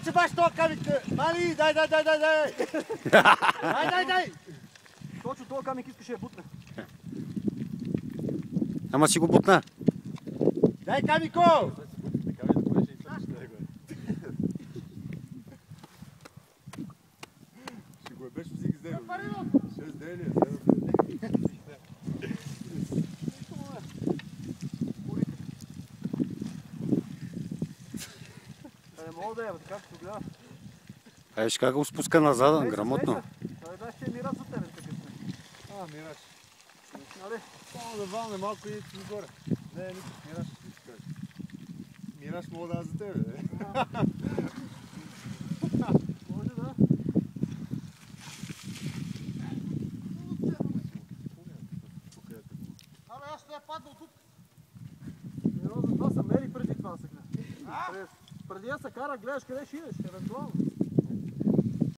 че баш това камик. Мали, дай! Дай! Точно този камик искаше да бутне. Ама си го бутна. Дай камико! Ще го е беше взик с деня. 6 дели, 7 Не мога да я, така че гледа. Виж как го спуска назад, грамотно. Той да ще е мираж за тебе, така сме. мираж. Нали? Само да валне малко и си горе. Не, никак, мираж ще ти кажа. Мираж мога да аз за тебе, бе. Може да. Абе, аз ще я паднал тук. Едно за това се мери преди това сега. Преди да се кара, гледаш къде ще идеш, евентуално.